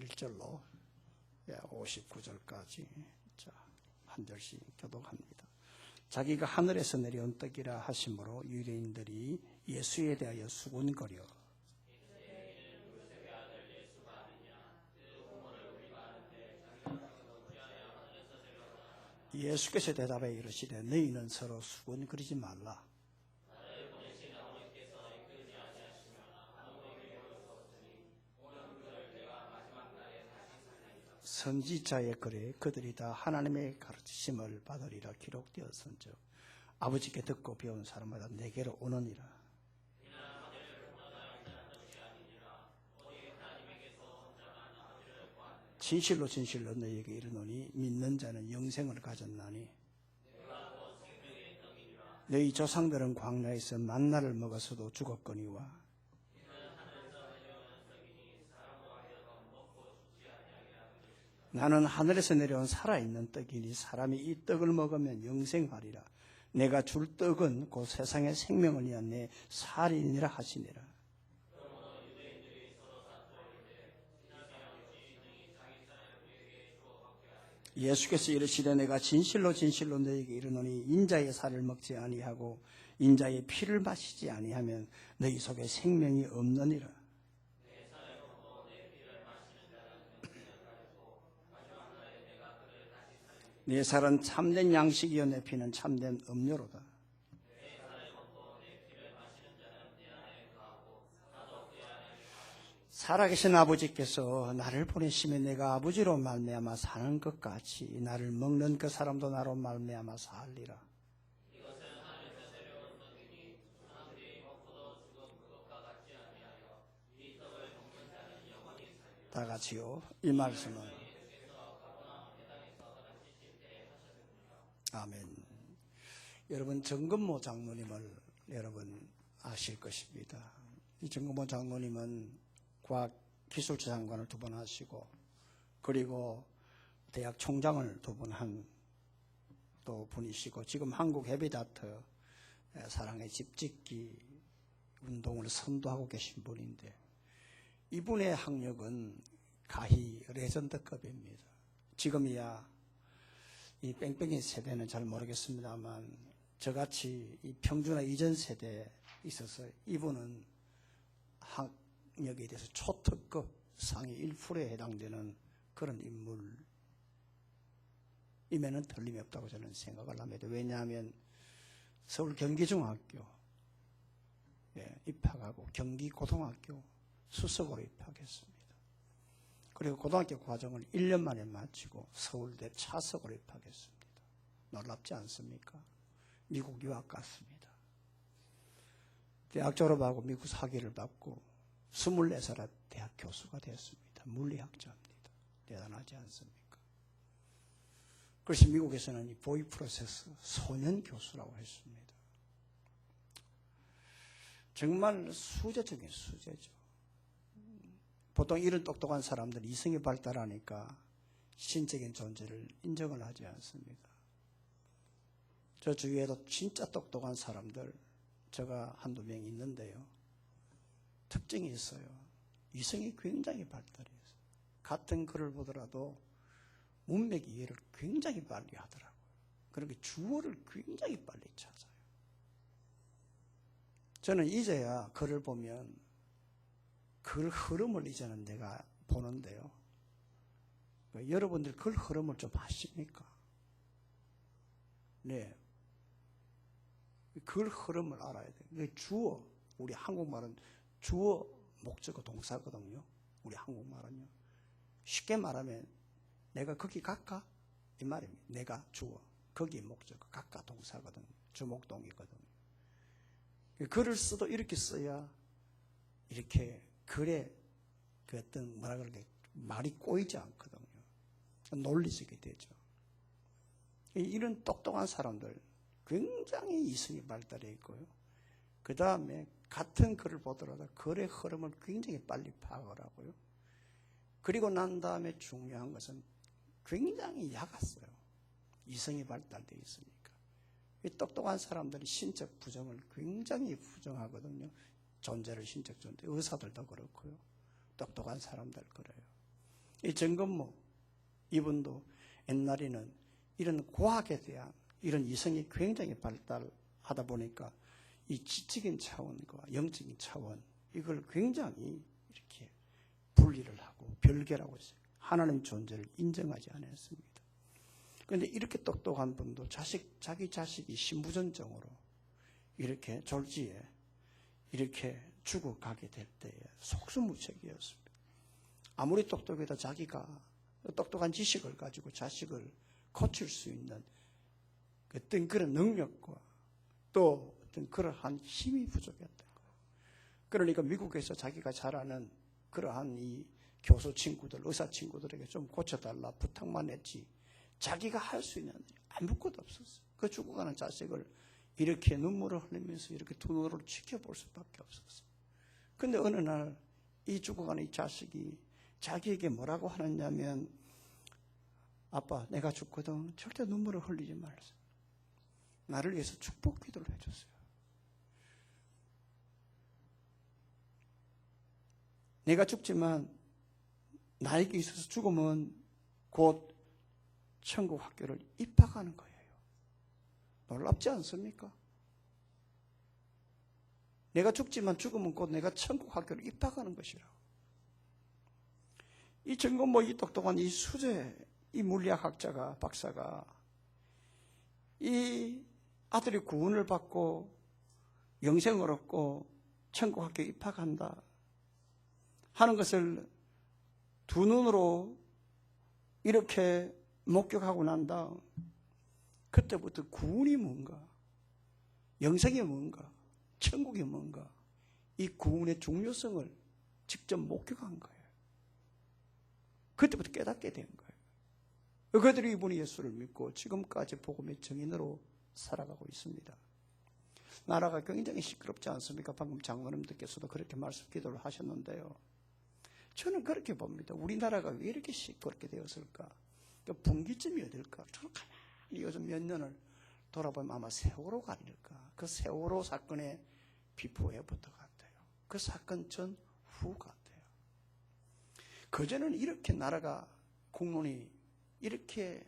1절로 59절까지 한 절씩 교독합니다. 자기가 하늘에서 내려온 떡이라 하심으로 유대인들이 예수에 대하여 수군거려 예수께서 대답하여 이르시되 너희는 서로 수군거리지 말라. 선지자의 글에 그들이 다 하나님의 가르치심을 받으리라 기록되었은즉 아버지께 듣고 배운 사람마다 내게로 오느니라. 진실로 진실로 너희에게 이르노니 믿는 자는 영생을 가졌나니 너희 조상들은 광야에서 만나를 먹어서도 죽었거니와 나는 하늘에서 내려온 살아있는 떡이니 사람이 이 떡을 먹으면 영생하리라. 내가 줄 떡은 곧 세상의 생명을 위한 내 살이니라 하시니라. 예수께서 이르시되 내가 진실로 진실로 너희에게 이르노니 인자의 살을 먹지 아니하고 인자의 피를 마시지 아니하면 너희 속에 생명이 없느니라. 내 살은 참된 양식이요 내 피는 참된 음료로다. 살아계신 아버지께서 나를 보내시면 내가 아버지로 말미암아 사는 것 같이 나를 먹는 그 사람도 나로 말미암아 살리라. 다 같이요. 이 말씀은 아멘. 여러분 정건모 장로님을 여러분 아실 것입니다. 이 정건모 장로님은 과학기술처 장관을 2번 하시고 그리고 대학 총장을 2번 한 또 분이시고 지금 한국 헤비다트 사랑의 집짓기 운동을 선도하고 계신 분인데 이분의 학력은 가히 레전드급입니다. 지금이야 이 뺑뺑이 세대는 잘 모르겠습니다만 저같이 이 평준화 이전 세대에 있어서 이분은 학력에 대해서 초특급 상위 1%에 해당되는 그런 인물임에는 틀림이 없다고 저는 생각을 합니다. 왜냐하면 서울 경기중학교 입학하고 경기고등학교 수석으로 입학했습니다. 그리고 고등학교 과정을 1년 만에 마치고 서울대 차석으로 입학했습니다. 놀랍지 않습니까? 미국 유학 갔습니다. 대학 졸업하고 미국 사기를 받고 24살 대학 교수가 됐습니다. 물리학자입니다. 대단하지 않습니까? 그래서 미국에서는 이 보이 프로세스 소년 교수라고 했습니다. 정말 수제적인 수제죠. 보통 이런 똑똑한 사람들은 이성이 발달하니까 신적인 존재를 인정을 하지 않습니다. 저 주위에도 진짜 똑똑한 사람들 제가 한두 명 있는데요. 특징이 있어요. 이성이 굉장히 발달해서 같은 글을 보더라도 문맥 이해를 굉장히 빨리 하더라고요. 그러니까 주어를 굉장히 빨리 찾아요. 저는 이제야 글을 보면 글 흐름을 이제는 내가 보는데요. 여러분들 글 흐름을 좀 아십니까? 네. 글 흐름을 알아야 돼요. 주어, 우리 한국말은 주어, 목적어, 동사거든요. 우리 한국말은요. 쉽게 말하면 내가 거기 갈까? 이 말입니다. 내가 주어, 거기 목적어, 갈까 동사거든요. 주목동이거든요. 글을 써도 이렇게 써야 이렇게 글에 그 어떤 뭐라 그럴까 말이 꼬이지 않거든요. 논리적이 되죠. 이런 똑똑한 사람들 굉장히 이성이 발달해 있고요. 그 다음에 같은 글을 보더라도 글의 흐름을 굉장히 빨리 파악을 하고요. 그리고 난 다음에 중요한 것은 굉장히 약았어요. 이성이 발달되어 있으니까. 이 똑똑한 사람들이 신적 부정을 굉장히 부정하거든요. 존재를 신적 존재, 의사들도 그렇고요. 똑똑한 사람들 그래요. 이 정건모 이분도 옛날에는 이런 과학에 대한 이런 이성이 굉장히 발달하다 보니까 이 지적인 차원과 영적인 차원 이걸 굉장히 이렇게 분리를 하고 별개라고 했어요. 하나님 존재를 인정하지 않았습니다. 그런데 이렇게 똑똑한 분도 자기 자식이 신부전증으로 이렇게 졸지에 이렇게 죽어가게 될 때에 속수무책이었습니다. 아무리 똑똑해도 자기가 똑똑한 지식을 가지고 자식을 고칠 수 있는 어떤 그런 능력과 또 어떤 그러한 힘이 부족했던 거예요. 그러니까 미국에서 자기가 잘 아는 그러한 이 교수 친구들, 의사 친구들에게 좀 고쳐달라 부탁만 했지 자기가 할 수 있는 일이 아무것도 없었어요. 그 죽어가는 자식을 이렇게 눈물을 흘리면서 이렇게 두 눈으로 지켜볼 수밖에 없었어요. 근데 어느 날 이 죽어가는 이 자식이 자기에게 뭐라고 하느냐면 아빠 내가 죽거든 절대 눈물을 흘리지 말았어. 나를 위해서 축복 기도를 해줬어요. 내가 죽지만 나에게 있어서 죽으면 곧 천국 학교를 입학하는 거예요. 놀랍지 않습니까? 내가 죽지만 죽으면 곧 내가 천국 학교를 입학하는 것이라고. 이 정건모 이 똑똑한 이 수재 이 물리학학자가 박사가 이 아들이 구원을 받고 영생을 얻고 천국 학교에 입학한다 하는 것을 두 눈으로 이렇게 목격하고 난다. 그때부터 구원이 뭔가, 영생이 뭔가, 천국이 뭔가 이 구원의 중요성을 직접 목격한 거예요. 그때부터 깨닫게 된 거예요. 그들이 이분이 예수를 믿고 지금까지 복음의 증인으로 살아가고 있습니다. 나라가 굉장히 시끄럽지 않습니까? 방금 장로님들께서도 그렇게 말씀 기도를 하셨는데요. 저는 그렇게 봅니다. 우리나라가 왜 이렇게 시끄럽게 되었을까? 분기점이 어딜까? 저는 가만히 요즘 몇 년을 돌아보면 아마 세월호가 아닐까? 그 세월호 사건의 비포에부터 같아요. 그 사건 전후 같아요. 그전에는 이렇게 나라가 국론이 이렇게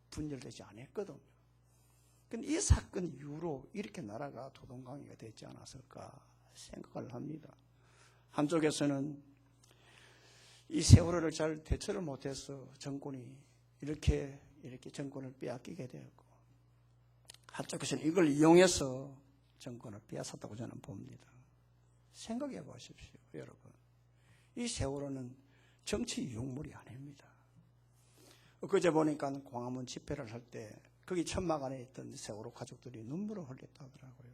분열되지 않았거든요. 근데 이 사건 이후로 이렇게 나라가 도동강이가 되지 않았을까 생각을 합니다. 한쪽에서는 이 세월호를 잘 대처를 못해서 정권이 이렇게 정권을 빼앗기게 되었고, 한쪽에서는 이걸 이용해서 정권을 빼앗았다고 저는 봅니다. 생각해 보십시오, 여러분. 이 세월호는 정치 이용물이 아닙니다. 그제 보니까 광화문 집회를 할 때 거기 천막 안에 있던 세월호 가족들이 눈물을 흘렸다 하더라고요.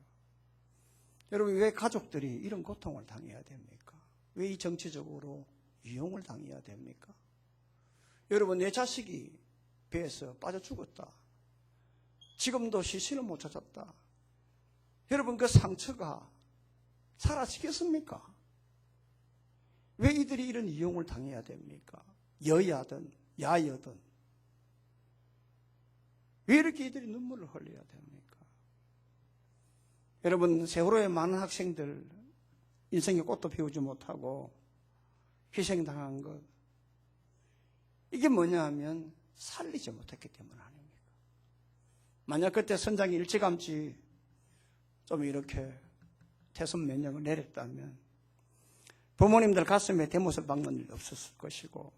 여러분, 왜 가족들이 이런 고통을 당해야 됩니까? 왜 이 정치적으로 이용을 당해야 됩니까? 여러분, 내 자식이 배에서 빠져 죽었다. 지금도 시신을 못 찾았다. 여러분, 그 상처가 사라지겠습니까? 왜 이들이 이런 이용을 당해야 됩니까? 여야든 야여든 왜 이렇게 이들이 눈물을 흘려야 됩니까? 여러분, 세월호에 많은 학생들 인생의 꽃도 피우지 못하고 희생당한 것, 이게 뭐냐 하면 살리지 못했기 때문 아닙니까? 만약 그때 선장이 일찌감치 좀 이렇게 퇴선 명령을 내렸다면 부모님들 가슴에 대못을 박는 일 없었을 것이고,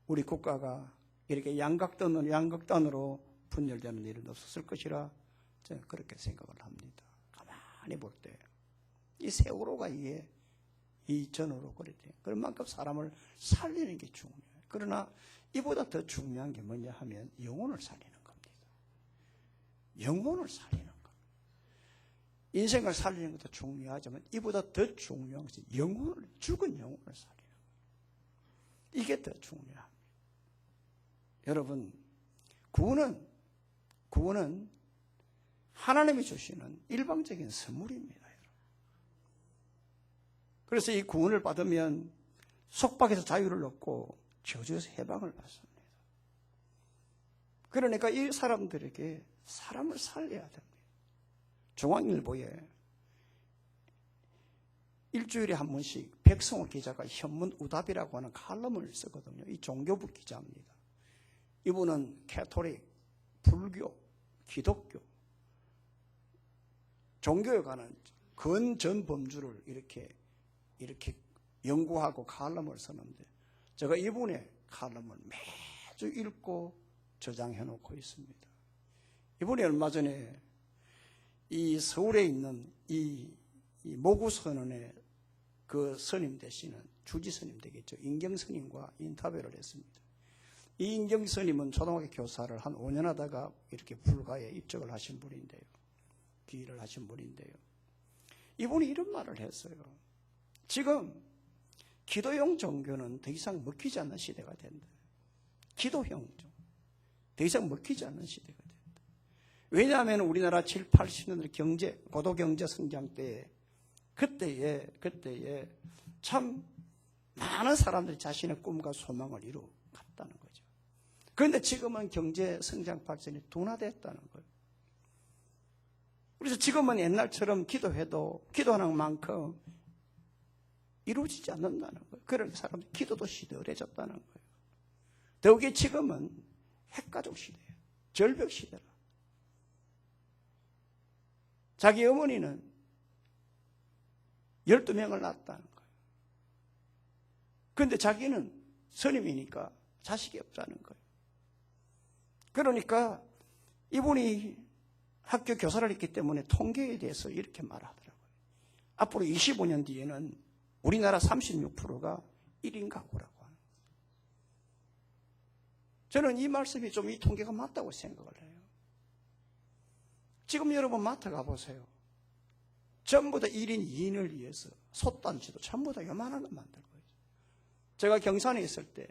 우리 국가가 이렇게 양극단으로 분열되는 일은 없었을 것이라 저는 그렇게 생각을 합니다. 가만히 볼 때 이 세월호가 이게 이 전후로 그랬대요. 그런 만큼 사람을 살리는 게 중요해요. 그러나 이보다 더 중요한 게 뭐냐 하면 영혼을 살리는 겁니다. 영혼을 살리는 겁니다. 인생을 살리는 것도 중요하지만 이보다 더 중요한 것이 죽은 영혼을 살리는 거예요. 이게 더 중요합니다. 여러분, 구원은 하나님이 주시는 일방적인 선물입니다. 그래서 이 구원을 받으면 속박에서 자유를 얻고 저주에서 해방을 받습니다. 그러니까 이 사람들에게 사람을 살려야 됩니다. 중앙일보에 일주일에 한 번씩 백성호 기자가 현문우답이라고 하는 칼럼을 쓰거든요. 이 종교부 기자입니다. 이분은 캐토릭, 불교, 기독교, 종교에 관한 근전 범주를 이렇게 연구하고 칼럼을 쓰는데 제가 이분의 칼럼을 매주 읽고 저장해 놓고 있습니다. 이분이 얼마 전에 이 서울에 있는 이 모구선언의 그 스님 되시는 주지 스님 되겠죠. 인경 스님과 인터뷰를 했습니다. 이 인경 스님은 초등학교 교사를 한 5년 하다가 이렇게 불가에 입적을 하신 분인데요. 귀의를 하신 분인데요. 이분이 이런 말을 했어요. 지금 기도형 종교는 더 이상 먹히지 않는 시대가 된다. 기도형 종교. 더 이상 먹히지 않는 시대가 된다. 왜냐하면 우리나라 7, 80년대 고도 경제 성장 때에 그때에 참 많은 사람들이 자신의 꿈과 소망을 이루어갔다는 거죠. 그런데 지금은 경제 성장 발전이 둔화됐다는 거예요. 그래서 지금은 옛날처럼 기도해도 기도하는 만큼 이루어지지 않는다는 거예요. 그런 사람들 기도도 시들해졌다는 거예요. 더욱이 지금은 핵가족 시대예요. 절벽 시대라. 자기 어머니는 12명을 낳았다는 거예요. 그런데 자기는 스님이니까 자식이 없다는 거예요. 그러니까 이분이 학교 교사를 했기 때문에 통계에 대해서 이렇게 말하더라고요. 앞으로 25년 뒤에는 우리나라 36%가 1인 가구라고 하는 거예요. 저는 이 말씀이 좀 이 통계가 맞다고 생각을 해요. 지금 여러분 마트 가보세요. 전부 다 1인 2인을 위해서 솥단지도 전부 다 요만한 거 만들고 있어요. 제가 경산에 있을 때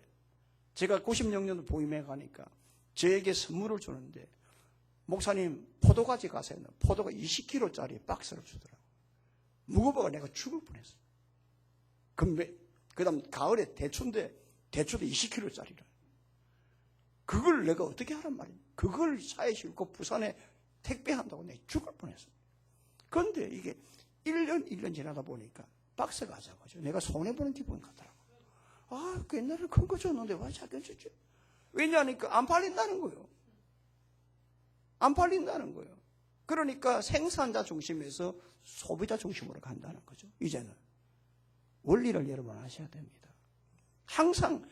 제가 96년도 부임해 가니까 저에게 선물을 주는데 목사님 포도가지 가세요. 포도가 20kg짜리 박스를 주더라고요. 무거워가 내가 죽을 뻔했어요. 그 다음 가을에 대추도 20kg짜리라. 그걸 내가 어떻게 하란 말이야. 그걸 차에 싣고 부산에 택배한다고 내가 죽을 뻔했어요. 그런데 이게 1년 지나다 보니까 박스가 작아져. 내가 손해보는 기분 같더라고요. 아, 그 옛날에 큰 거 줬는데 왜 작게 줬지? 왜냐하니까 안 팔린다는 거예요. 안 팔린다는 거예요. 그러니까 생산자 중심에서 소비자 중심으로 간다는 거죠. 이제는. 원리를 여러분 아셔야 됩니다. 항상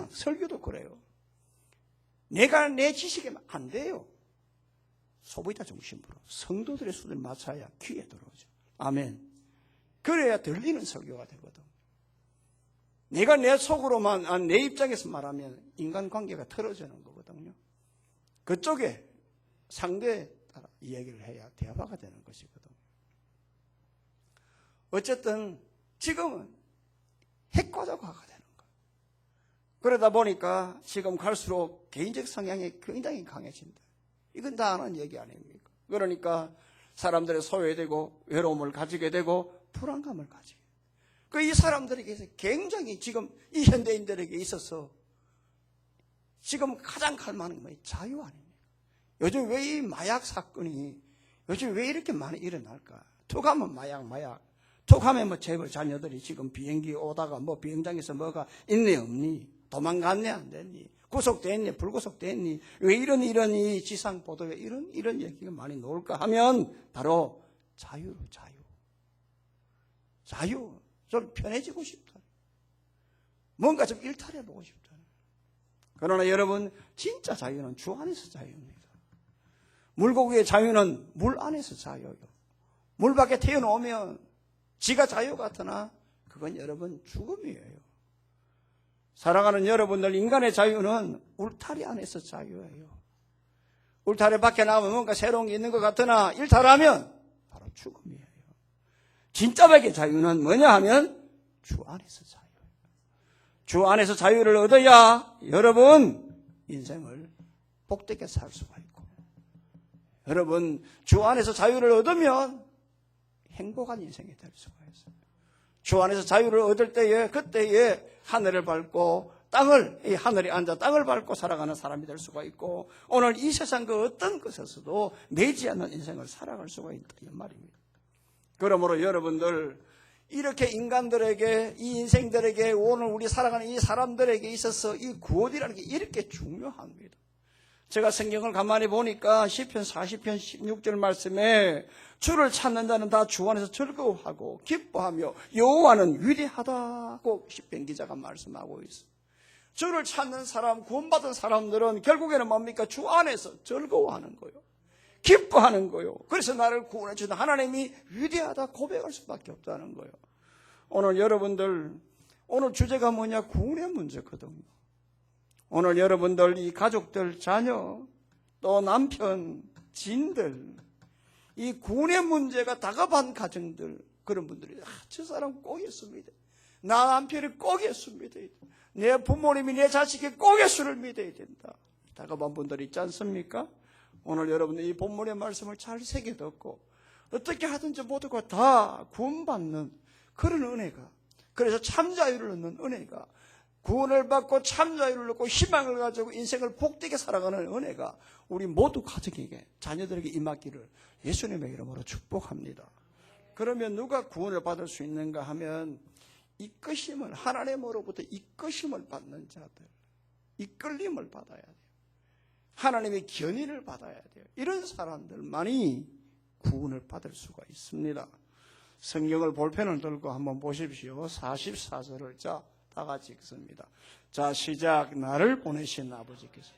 설교도 그래요. 내가 내 지식에 안 돼요. 소비자 중심으로 성도들의 수준을 맞춰야 귀에 들어오죠. 아멘. 그래야 들리는 설교가 되거든. 내가 내 속으로만 내 입장에서 말하면 인간관계가 틀어지는 거거든요. 그쪽에 상대에 따라 이야기를 해야 대화가 되는 것이거든요. 어쨌든 지금은 핵과자화가 되는 거예요. 그러다 보니까 지금 갈수록 개인적 성향이 굉장히 강해진다. 이건 다 아는 얘기 아닙니까? 그러니까 사람들의 소외되고 외로움을 가지게 되고 불안감을 가지게 돼요. 이 사람들에게 굉장히 지금 이 현대인들에게 있어서 지금 가장 갈망하는 게 자유 아닙니까? 요즘 왜 이 마약 사건이 요즘 왜 이렇게 많이 일어날까? 툭하면 마약. 툭하면 뭐 재벌 자녀들이 지금 비행기 오다가 뭐 비행장에서 뭐가 있니 없니? 도망갔니 안 됐니? 구속됐니 불구속됐니? 왜 이런 이 지상 보도에 이런 얘기가 많이 나올까 하면 바로 자유. 좀 편해지고 싶다. 뭔가 좀 일탈해보고 싶다. 그러나 여러분 진짜 자유는 주 안에서 자유입니다. 물고기의 자유는 물 안에서 자유예요. 물 밖에 태어나오면 지가 자유 같으나 그건 여러분 죽음이에요. 살아가는 여러분들 인간의 자유는 울타리 안에서 자유예요. 울타리 밖에 나오면 뭔가 새로운 게 있는 것 같으나 일탈하면 바로 죽음이에요. 진짜 밖의 자유는 뭐냐 하면 주 안에서 자유예요. 주 안에서 자유를 얻어야 여러분 인생을 복되게 살 수가 있고 여러분 주 안에서 자유를 얻으면 행복한 인생이 될 수가 있어요. 주 안에서 자유를 얻을 때에 그때에 하늘을 밟고 이 하늘에 앉아 땅을 밟고 살아가는 사람이 될 수가 있고 오늘 이 세상 그 어떤 것에서도 매지 않는 인생을 살아갈 수가 있다 이 말입니다. 그러므로 여러분들 이렇게 인간들에게, 이 인생들에게, 오늘 우리 살아가는 이 사람들에게 있어서 이 구원이라는 게 이렇게 중요합니다. 제가 성경을 가만히 보니까 시편 40편 16절 말씀에 주를 찾는 자는 다 주 안에서 즐거워하고 기뻐하며 여호와는 위대하다고 시편 기자가 말씀하고 있어요. 주를 찾는 사람, 구원받은 사람들은 결국에는 뭡니까? 주 안에서 즐거워하는 거예요. 기뻐하는 거예요. 그래서 나를 구원해 주는 하나님이 위대하다 고백할 수밖에 없다는 거예요. 오늘 여러분들, 오늘 주제가 뭐냐? 구원의 문제거든요. 오늘 여러분들, 이 가족들, 자녀, 또 남편, 지인들, 이 구원의 문제가 다급한 가정들, 그런 분들이 저 사람 꼭 있습니다. 나 남편이 꼭 있습니다. 내 부모님이 내 자식이 꼭 예수를 믿어야 된다. 다급한 분들 있지 않습니까? 오늘 여러분들 이 본문의 말씀을 잘 새겨 듣고 어떻게 하든지 모두가 다 구원받는 그런 은혜가, 그래서 참자유를 얻는 은혜가, 구원을 받고 참자유를 얻고 희망을 가지고 인생을 복되게 살아가는 은혜가 우리 모두 가족에게, 자녀들에게 임하기를 예수님의 이름으로 축복합니다. 그러면 누가 구원을 받을 수 있는가 하면 이끄심을, 하나님으로부터 이끄심을 받는 자들, 이끌림을 받아야 돼요. 하나님의 견인을 받아야 돼요. 이런 사람들만이 구원을 받을 수가 있습니다. 성경을 볼펜을 들고 한번 보십시오. 44절을 자, 다 같이 읽습니다. 자, 시작. 나를 보내신 아버지께서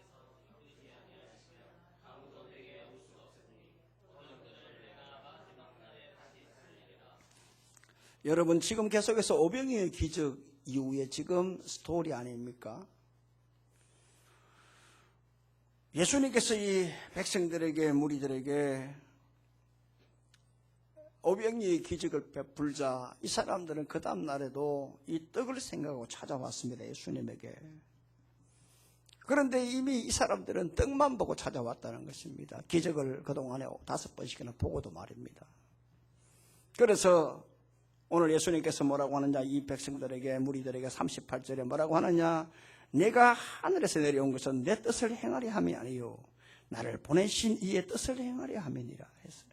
여러분, 지금 계속해서 오병이의 기적 이후에 지금 스토리 아닙니까? 예수님께서 이 백성들에게, 무리들에게 오병이의 기적을 베풀자 이 사람들은 그 다음 날에도 이 떡을 생각하고 찾아왔습니다. 예수님에게. 그런데 이미 이 사람들은 떡만 보고 찾아왔다는 것입니다. 기적을 그동안에 5번씩이나 보고도 말입니다. 그래서 오늘 예수님께서 뭐라고 하느냐, 이 백성들에게, 무리들에게 38절에 뭐라고 하느냐, 내가 하늘에서 내려온 것은 내 뜻을 행하려 함이 아니요 나를 보내신 이의 뜻을 행하려 함이니라 했어요.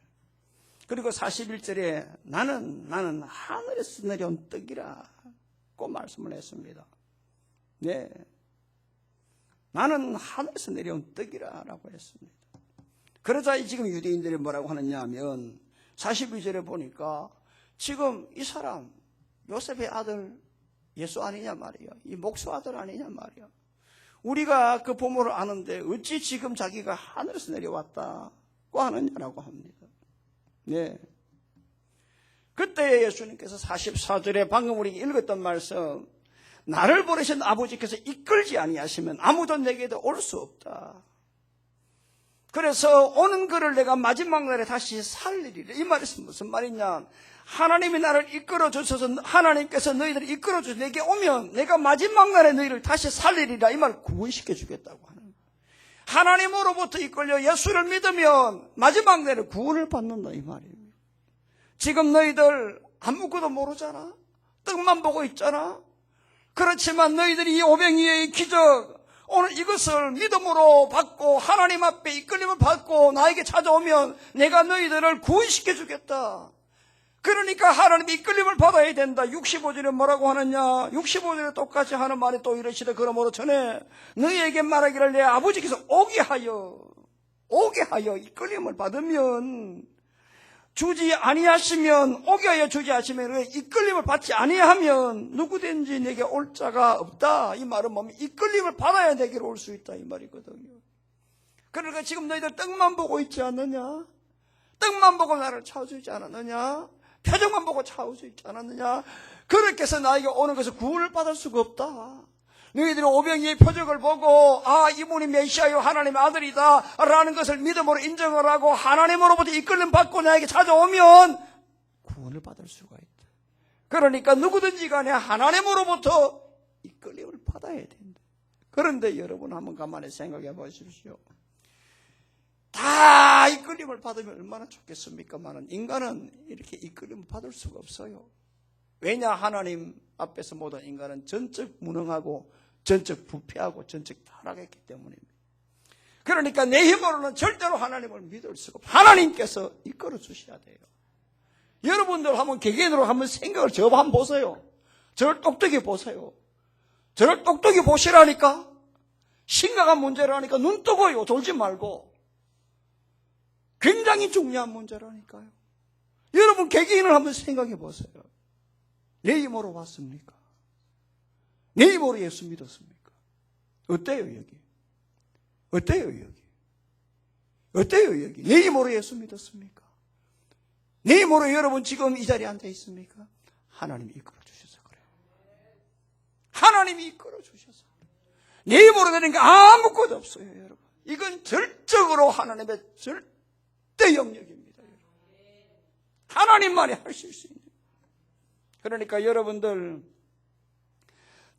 그리고 41절에 나는 하늘에서 내려온 떡이라고 말씀을 했습니다. 네, 나는 하늘에서 내려온 떡이라고 했습니다. 그러자 지금 유대인들이 뭐라고 하느냐 하면 42절에 보니까 지금 이 사람 요셉의 아들 예수 아니냐 말이야. 이 목수 아들 아니냐 말이야. 우리가 그 부모를 아는데 어찌 지금 자기가 하늘에서 내려왔다고 하느냐라고 합니다. 네. 그때 예수님께서 44절에 방금 우리 읽었던 말씀, 나를 보내신 아버지께서 이끌지 아니하시면 아무도 내게도 올 수 없다. 그래서 오는 그를 내가 마지막 날에 다시 살리리라. 이 말이 무슨 말이냐, 하나님이 나를 이끌어 주셔서, 하나님께서 너희들을 이끌어 주셔서 내게 오면 내가 마지막 날에 너희를 다시 살리리라. 이 말을 구원시켜 주겠다고 하는 거예요. 하나님으로부터 이끌려 예수를 믿으면 마지막 날에 구원을 받는다 이 말입니다. 지금 너희들 아무것도 모르잖아. 떡만 보고 있잖아. 그렇지만 너희들이 이 오병이의 기적, 오늘 이것을 믿음으로 받고 하나님 앞에 이끌림을 받고 나에게 찾아오면 내가 너희들을 구원시켜 주겠다. 그러니까 하나님의 이끌림을 받아야 된다. 65절에 뭐라고 하느냐, 65절에 똑같이 하는 말이 또 이러시되 그러므로 전에 너희에게 말하기를 내 아버지께서 오게 하여 이끌림을 받으면 주지 아니하시면, 오게 하여 주지 않으시면, 이끌림을 받지 아니하면 누구든지 내게 올 자가 없다. 이 말은 뭡니까? 이끌림을 받아야 내게로 올 수 있다 이 말이거든요. 그러니까 지금 너희들 떡만 보고 있지 않느냐? 떡만 보고 나를 찾아주지 않았느냐? 표정만 보고 찾을 수 있지 않았느냐? 그렇게 해서 나에게 오는 것을 구원을 받을 수가 없다. 너희들이 오병이의 표적을 보고 이분이 메시아요 하나님의 아들이다 라는 것을 믿음으로 인정을 하고 하나님으로부터 이끌림 받고 나에게 찾아오면 구원을 받을 수가 있다. 그러니까 누구든지 간에 하나님으로부터 이끌림을 받아야 된다. 그런데 여러분 한번 가만히 생각해 보십시오. 다 이끌림을 받으면 얼마나 좋겠습니까만은 인간은 이렇게 이끌림을 받을 수가 없어요. 왜냐, 하나님 앞에서 모든 인간은 전적 무능하고 전적 부패하고 전적 타락했기 때문입니다. 그러니까 내 힘으로는 절대로 하나님을 믿을 수가 없어요. 하나님께서 이끌어 주셔야 돼요. 여러분들 한번 개개인으로 한번 생각을 저 한번 보세요. 저를 똑똑히 보세요. 저를 똑똑히 보시라니까. 심각한 문제라니까. 눈 뜨고요. 졸지 말고. 굉장히 중요한 문제라니까요. 여러분 개개인을 한번 생각해 보세요. 내 힘으로 왔습니까? 내 힘으로 예수 믿었습니까? 어때요 여기? 어때요 여기? 어때요 여기? 내 힘으로 예수 믿었습니까? 내 힘으로 여러분 지금 이 자리에 앉아 있습니까? 하나님이 이끌어 주셔서 그래요. 하나님이 이끌어 주셔서. 내 힘으로 되는 게 아무것도 없어요, 여러분. 이건 절적으로 하나님의 절대 영역입니다. 여러분. 하나님만이 하실 수 있는. 그러니까 여러분들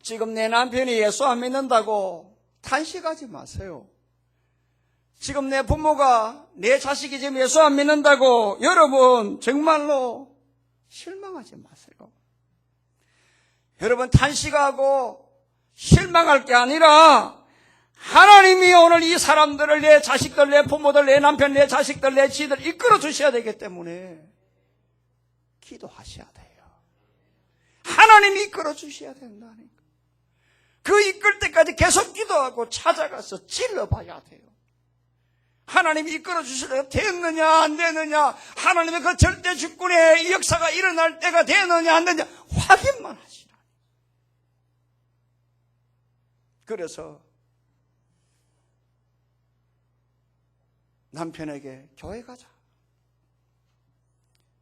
지금 내 남편이 예수 안 믿는다고 탄식하지 마세요. 지금 내 부모가 내 자식이 지금 예수 안 믿는다고 여러분 정말로 실망하지 마세요. 여러분 탄식하고 실망할 게 아니라 하나님이 오늘 이 사람들을 내 자식들, 내 부모들, 내 남편, 내 자식들, 내 지들 이끌어 주셔야 되기 때문에 기도하셔야 돼요. 하나님이 이끌어 주셔야 된다니까. 그 이끌 때까지 계속 기도하고 찾아가서 찔러봐야 돼요. 하나님이 이끌어 주시려 되었느냐 안 되느냐, 하나님의 그 절대 주권의 역사가 일어날 때가 되었느냐 안 되느냐 확인만 하시라. 그래서 남편에게 교회 가자,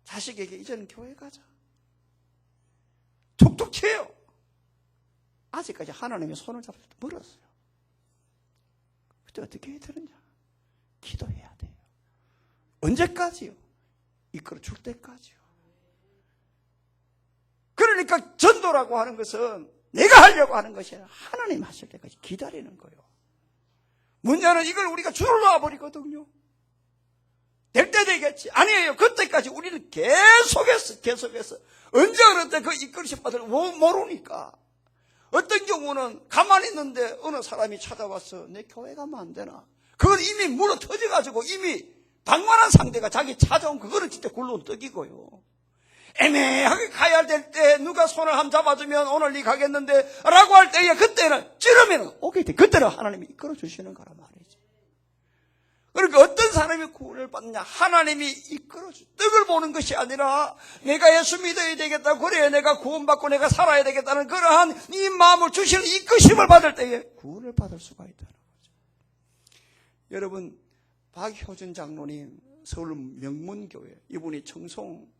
자식에게 이제는 교회 가자. 툭툭 쳐요. 아직까지 하나님의 손을 잡을 때 멀었어요. 그때 어떻게 해야 되느냐? 기도해야 돼요. 언제까지요? 이끌어 줄 때까지요. 그러니까 전도라고 하는 것은 내가 하려고 하는 것이 아니라 하나님 하실 때까지 기다리는 거예요. 문제는 이걸 우리가 줄을 놔버리거든요. 될 때 되겠지. 아니에요. 그때까지 우리는 계속해서 언제 어느 때 그 이끌으심 받을 모르니까. 어떤 경우는 가만히 있는데 어느 사람이 찾아와서 내 교회 가면 안 되나? 그건 이미 물어 터져가지고 이미 방관한 상대가 자기 찾아온 그거는 진짜 굴러 떡이고요. 애매하게 가야 될 때 누가 손을 한번 잡아주면 오늘 니 가겠는데 라고 할 때에 그때는 찌르면 오케이 돼. 그때는 하나님이 이끌어 주시는 거란 말이지. 그러니까 어떤 사람이 구원을 받느냐? 하나님이 이끌어 주. 떡을 보는 것이 아니라 내가 예수 믿어야 되겠다. 그래야 내가 구원받고 내가 살아야 되겠다는 그러한 이 마음을 주시는 이끄심을 받을 때에 구원을 받을 수가 있다는 거죠. 여러분 박효준 장로님 서울 명문교회 이분이 청송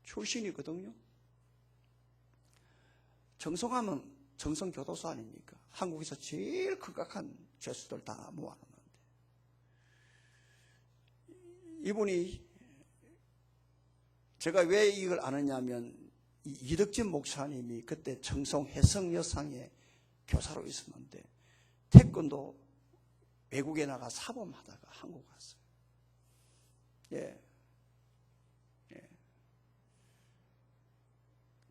출신이거든요. 청송하면 청송교도소 아닙니까? 한국에서 제일 극악한 죄수들 다 모아놓는데 이분이 제가 왜 이걸 아느냐면 이덕진 목사님이 그때 청송 해성여상의 교사로 있었는데 태권도 외국에 나가 사범하다가 한국 갔어요. 예.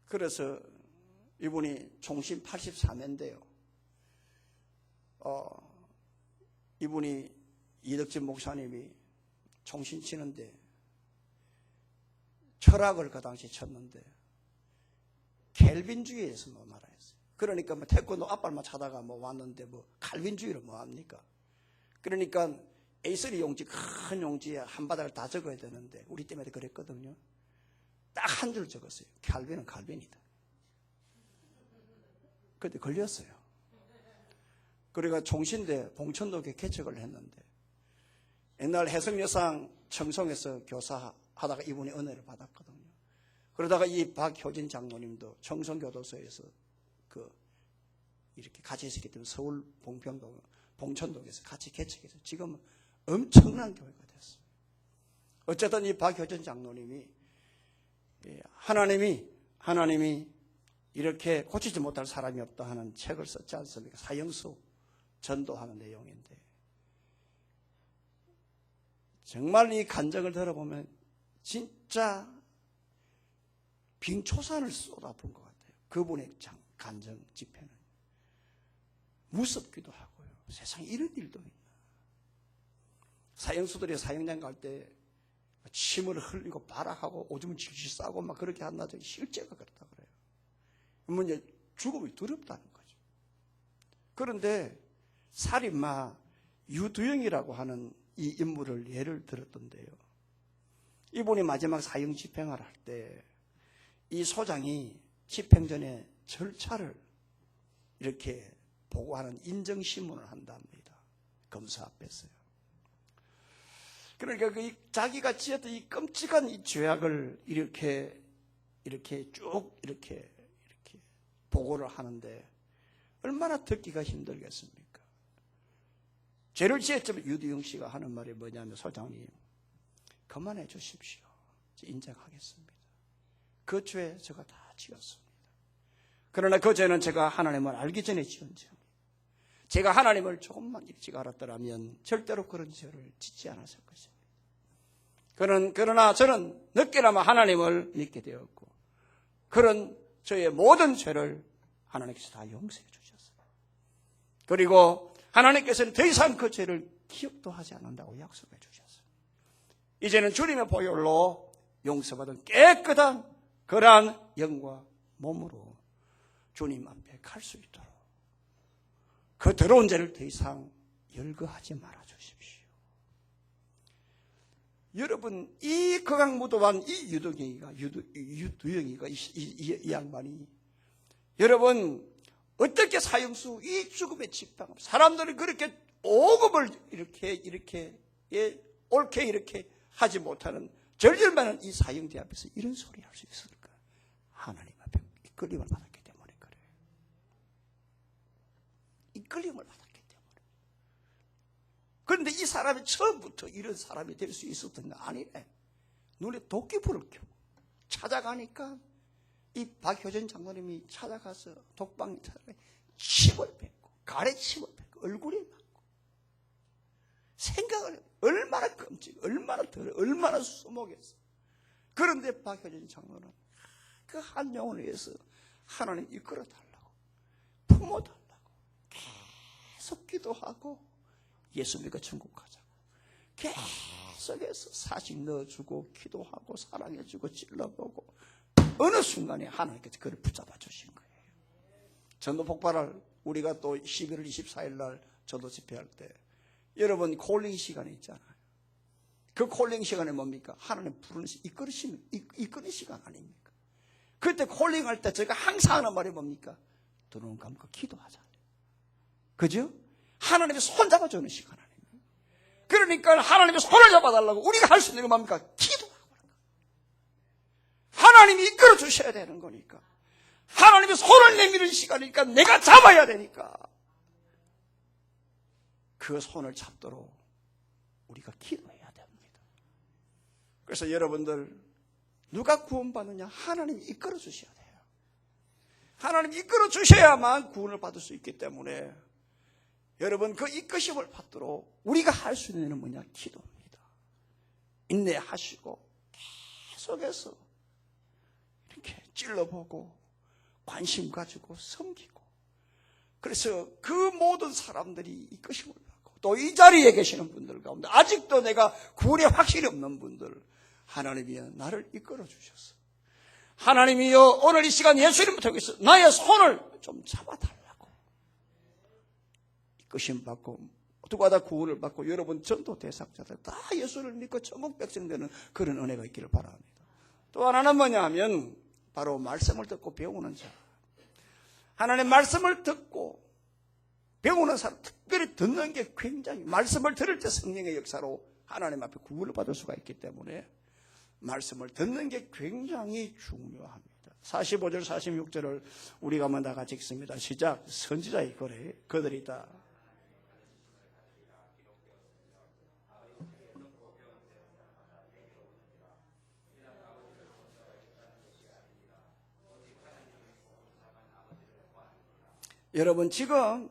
그래서 이분이 총신 83회인데요. 이분이 이덕진 목사님이 총신 치는데 철학을 그 당시 쳤는데 켈빈주의에서 뭐 말했어요. 그러니까 뭐 태권도 앞발만 차다가 뭐 왔는데 뭐 칼빈주의를 뭐 합니까? 그러니까 A3 용지 큰 용지에 한 바닥을 다 적어야 되는데 우리 때문에 그랬거든요. 딱 한 줄 적었어요. 칼빈은 칼빈이다. 그때 걸렸어요. 그러니까 총신대 봉천도교 개척을 했는데 옛날 해성여상 청송에서 교사하다가 이분이 은혜를 받았거든요. 그러다가 이 박효진 장로님도 청송교도소에서 이렇게 같이 있었기 때문에 서울 봉천동에서 같이 개척해서 지금은 엄청난 교회가 됐어요. 어쨌든 이 박효진 장로님이 하나님이 이렇게 고치지 못할 사람이 없다 하는 책을 썼지 않습니까? 사형수 전도하는 내용인데 정말 이 간증을 들어보면 진짜 빙초산을 쏟아부은 것 같아요. 그분의 간증 집회는 무섭기도 하고요. 세상에 이런 일도 있나. 사형수들이 사형장 갈 때 침을 흘리고 발악하고 오줌을 질질 싸고 막 그렇게 한다죠. 실제가 그렇다 그래요. 뭐냐, 죽음이 두렵다는 거죠. 그런데 살인마 유두영이라고 하는 이 인물을 예를 들었던데요. 이분이 마지막 사형 집행을 할 때 이 소장이 집행 전에 절차를 이렇게 보고하는 인정신문을 한답니다. 검사 앞에서요. 그러니까 자기가 지었던 이 끔찍한 이 죄악을 이렇게 쭉 이렇게 보고를 하는데 얼마나 듣기가 힘들겠습니까? 죄를 지었지만 유두영 씨가 하는 말이 뭐냐면, 소장님, 그만해 주십시오. 인정하겠습니다. 그 죄 제가 다 지었습니다. 그러나 그 죄는 제가 하나님을 알기 전에 지은 죄입니다. 제가 하나님을 조금만 일찍 알았더라면 절대로 그런 죄를 짓지 않았을 것입니다. 그러나 저는 늦게나마 하나님을 믿게 되었고, 그런 저의 모든 죄를 하나님께서 다 용서해 주셨어요. 그리고 하나님께서는 더 이상 그 죄를 기억도 하지 않는다고 약속해 주셨어요. 이제는 주님의 보혈로 용서받은 깨끗한 그러한 영과 몸으로 주님 앞에 갈 수 있도록 그 더러운 죄를 더 이상 열거하지 말아 주십시오. 여러분, 이 거강무도한 이 유두영이가 이 양반이, 여러분, 어떻게 사형수 이 죽음의 집행, 사람들이 그렇게 오급을 이렇게 옳게 이렇게 하지 못하는 절절많은 이 사형대 앞에서 이런 소리 할 수 있을까? 하나님 앞에 이끌림을 받았기 때문에 그래요. 이끌림을 받았기 때문에. 그런데 이 사람이 처음부터 이런 사람이 될 수 있었던 거 아니래. 눈에 도끼불을 켜고 찾아가니까 이 박효전 장로님이 찾아가서 독방에 찾아가 침을 뱉고 가래침을 뱉고 얼굴에 맞고, 생각을 얼마나 얼마나 더러, 얼마나 수목했어. 그런데 박효진 장로는 그 한 영혼을 위해서 하나님 이끌어 달라고, 품어 달라고 계속 기도하고, 예수 믿고 천국 가자고 계속해서 사식 넣어주고 기도하고 사랑해주고 찔러보고, 어느 순간에 하나님께서 그를 붙잡아 주신 거예요. 전도 폭발을 우리가 또 11월 24일 날 전도 집회할 때, 여러분 콜링 시간이 있잖아요. 그 콜링 시간에 뭡니까? 하나님 부르는 이끄는 시간 아닙니까? 그때 콜링할 때 제가 항상 하는 말이 뭡니까? 눈을 감고 기도하자. 그죠? 하나님이 손 잡아주는 시간 아닙니까? 그러니까 하나님이 손을 잡아달라고 우리가 할 수 있는 건 뭡니까? 기도하고 하는 거예요. 하나님이 이끌어 주셔야 되는 거니까. 하나님이 손을 내미는 시간이니까 내가 잡아야 되니까 그 손을 잡도록 우리가 기도해야 됩니다. 그래서 여러분들, 누가 구원받느냐? 하나님이 이끌어 주셔야 돼요. 하나님이 이끌어 주셔야만 구원을 받을 수 있기 때문에 여러분, 그 이끄심을 받도록 우리가 할 수 있는 일은 뭐냐? 기도입니다. 인내하시고 계속해서 이렇게 찔러보고 관심 가지고 섬기고, 그래서 그 모든 사람들이 이끄심을 받고, 또 이 자리에 계시는 분들 가운데 아직도 내가 구원에 확실히 없는 분들, 하나님이여 나를 이끌어 주셨어. 하나님이여 오늘 이 시간 예수님을 통해서 나의 손을 좀 잡아달라고 이끄심 받고, 누가 다 구원을 받고 여러분 전도 대상자들 다 예수를 믿고 천국 백성 되는 그런 은혜가 있기를 바랍니다. 또 하나는 뭐냐 하면 바로 말씀을 듣고 배우는 자. 하나님의 말씀을 듣고 배우는 사람, 특별히 듣는 게 굉장히, 말씀을 들을 때 성령의 역사로 하나님 앞에 구원을 받을 수가 있기 때문에 말씀을 듣는 게 굉장히 중요합니다. 45절 46절을 우리가 한번 다 같이 읽습니다. 시작. 선지자의 그들이다. 여러분, 지금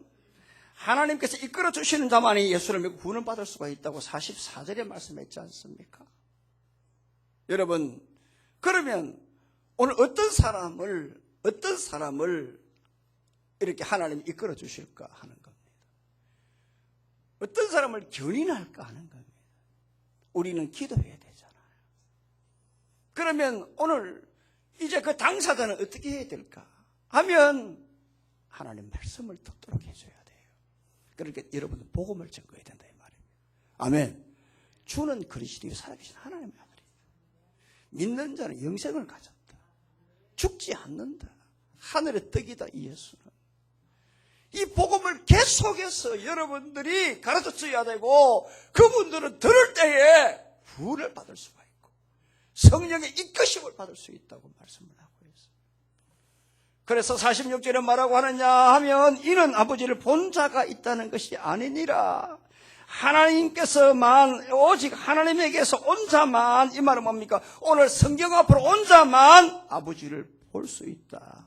하나님께서 이끌어 주시는 자만이 예수를 믿고 구원을 받을 수가 있다고 44절에 말씀했지 않습니까? 여러분, 그러면 오늘 어떤 사람을 이렇게 하나님이 이끌어 주실까 하는 겁니다. 어떤 사람을 견인할까 하는 겁니다. 우리는 기도해야 되잖아요. 그러면 오늘 이제 그 당사자는 어떻게 해야 될까 하면 하나님 말씀을 듣도록 해줘야 돼요. 그러니까 여러분은 복음을 전거해야 된다 이 말이에요. 아멘. 주는 그리스도의 살아계신 하나님의 아들이에요. 믿는 자는 영생을 가졌다. 죽지 않는다. 하늘의 떡이다 이 예수는. 이 복음을 계속해서 여러분들이 가르쳐줘야 되고 그분들은 들을 때에 구원을 받을 수가 있고 성령의 이끄심을 받을 수 있다고 말씀을 하고 있어요. 그래서 46절에 뭐라고 하느냐 하면 이는 아버지를 본 자가 있다는 것이 아니니라. 하나님께서만 오직 하나님에게서 온 자만 이 말은 뭡니까? 오늘 성경 앞으로 온 자만 아버지를 볼 수 있다.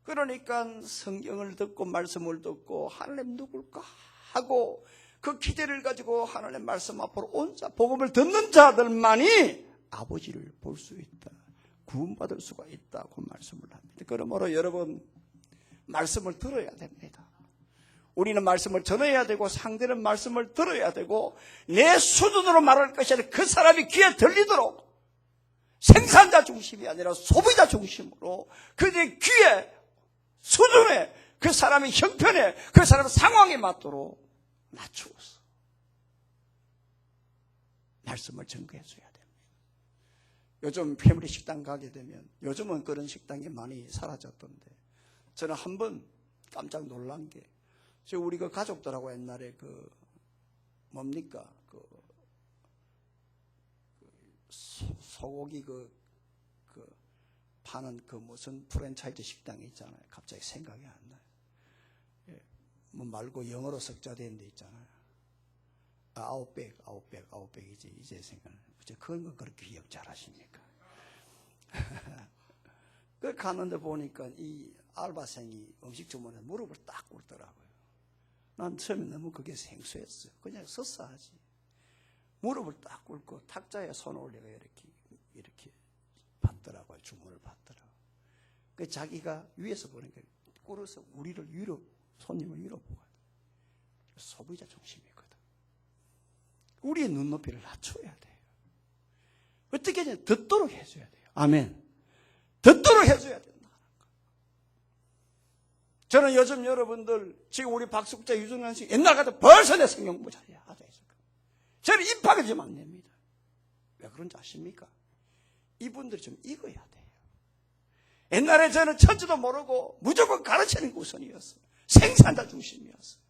그러니까 성경을 듣고 말씀을 듣고 하나님 누굴까 하고 그 기대를 가지고 하나님 말씀 앞으로 온 자, 복음을 듣는 자들만이 아버지를 볼 수 있다. 구원받을 수가 있다고 말씀을 합니다. 그러므로 여러분 말씀을 들어야 됩니다. 우리는 말씀을 전해야 되고 상대는 말씀을 들어야 되고 내 수준으로 말할 것이 아니라 그 사람이 귀에 들리도록 생산자 중심이 아니라 소비자 중심으로 그들의 귀에 수준에 그 사람의 형편에 그 사람의 상황에 맞도록 맞추어서 말씀을 전거해 줘야 됩니다. 요즘 패밀리 식당 가게 되면 요즘은 그런 식당이 많이 사라졌던데 저는 한번 깜짝 놀란 게 우리 그 가족들하고 옛날에 그 뭡니까 소고기 파는 그 무슨 프랜차이즈 식당이 있잖아요. 갑자기 생각이 안 나요. 예, 뭐 말고 영어로 석자된 데 있잖아요. 아웃백이지 이제 생각나요. 그런 거 그렇게 기억 잘 하십니까? 그 갔는데 보니까 이 알바생이 음식 주문에 무릎을 딱 꿇더라고요. 난 처음에 너무 그게 생소했어요. 그냥 서싸하지. 무릎을 딱 꿇고 탁자에 손을 올려가 이렇게 받더라고요. 주문을 받더라고요. 그 자기가 위에서 보니까 꿇어서 손님을 위로 보고 소비자 중심이거든. 우리의 눈높이를 낮춰야 돼요. 어떻게 해야 듣도록 해줘야 돼요. 아멘. 듣도록 해줘야 된다. 저는 요즘 여러분들 지금 우리 박숙자 유준환 씨 옛날 같아 벌써 내 성경 공부 잘해야 하자 했을 거예요. 저는 입학이 좀 안 냅니다. 왜 그런지 아십니까? 이분들이 좀 익어야 돼요. 옛날에 저는 천지도 모르고 무조건 가르치는 게 우선이었어요. 생산자 중심이었어요.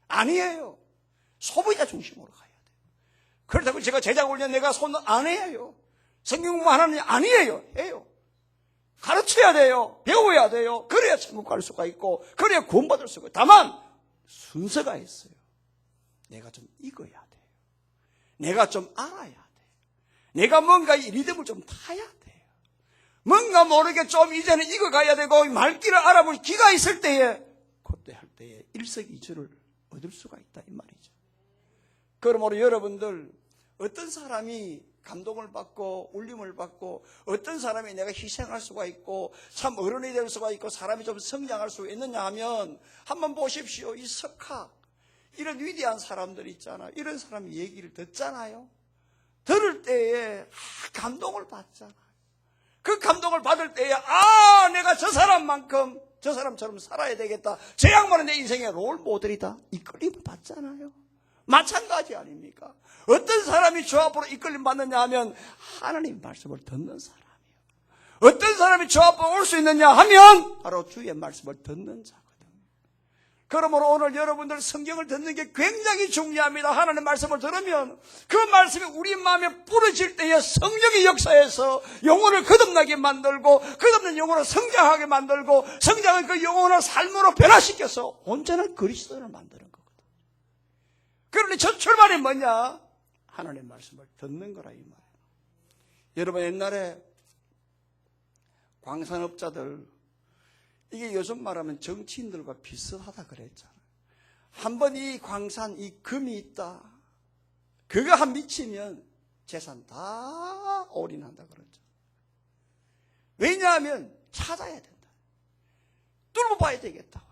아니에요. 소비자 중심으로 가야 돼요. 그렇다고 제가 제작 올려 내가 손 안 해요. 성경 공부 하나는 아니에요. 해요. 가르쳐야 돼요. 배워야 돼요. 그래야 천국 갈 수가 있고 그래야 구원받을 수가 있고 다만 순서가 있어요. 내가 좀 익어야 돼요. 내가 좀 알아야 돼요. 내가 뭔가 이 리듬을 좀 타야 돼요. 뭔가 모르게 좀 이제는 익어가야 되고 말귀를 알아볼 기가 있을 때에 그때 할 때에 일석이조를 얻을 수가 있다 이 말이죠. 그러므로 여러분들 어떤 사람이 감동을 받고 울림을 받고 어떤 사람이 내가 희생할 수가 있고 참 어른이 될 수가 있고 사람이 좀 성장할 수 있느냐 하면 한번 보십시오. 이 석학 이런 위대한 사람들 있잖아요. 이런 사람이 얘기를 듣잖아요. 들을 때에 감동을 받잖아요. 그 감동을 받을 때에 내가 저 사람만큼 저 사람처럼 살아야 되겠다. 저 양반은 내 인생의 롤 모델이다. 이끌림을 받잖아요. 마찬가지 아닙니까? 어떤 사람이 저 앞으로 이끌림 받느냐 하면 하나님 말씀을 듣는 사람이에요. 어떤 사람이 저 앞으로 올 수 있느냐 하면 바로 주의 말씀을 듣는 자거든요. 그러므로 오늘 여러분들 성경을 듣는 게 굉장히 중요합니다. 하나님 말씀을 들으면 그 말씀이 우리 마음에 뿌려질 때에 성령의 역사에서 영혼을 거듭나게 만들고 거듭난 영혼을 성장하게 만들고 성장한 그 영혼을 삶으로 변화시켜서 온전한 그리스도를 만드는 거거든요. 그러니 첫 출발이 뭐냐? 하나님 말씀을 듣는 거라 이 말이에요. 여러분 옛날에 광산업자들 이게 요즘 말하면 정치인들과 비슷하다 그랬잖아요. 한번 이 광산, 이 금이 있다. 그거 한 미치면 재산 다 올인한다 그랬죠. 왜냐하면 찾아야 된다. 뚫어 봐야 되겠다.